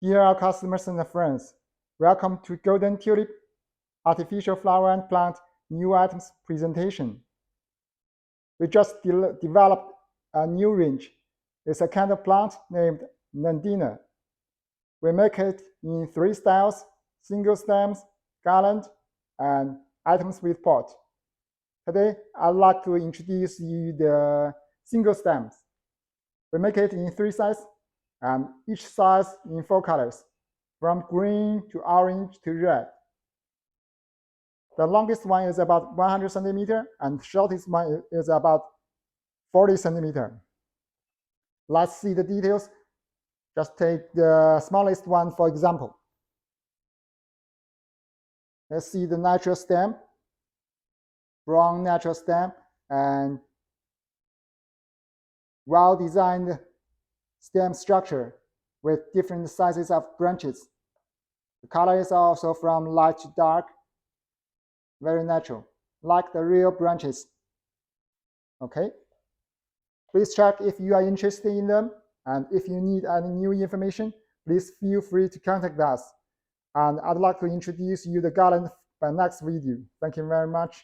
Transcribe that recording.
Dear our customers and friends, welcome to Golden Tulip Artificial Flower and Plant New Items presentation. We just developed a new range. It's a kind of plant named Nandina. We make it in 3 styles: single stems, garland, and items with pot. Today, I'd like to introduce you the single stems. We make it in 3 sizes, and each size in 4 colors, from green to orange to red. The longest one is about 100 centimeter, and shortest one is about 40 centimeter. Let's see the details. Just take the smallest one for example. Let's see the natural stem, brown natural stem, and well-designed stem structure with different sizes of branches. The color is also from light to dark, very natural, like the real branches. Okay, please check if you are interested in them, and if you need any new information, please feel free to contact us. And I'd like to introduce you the garland by next video. Thank you very much.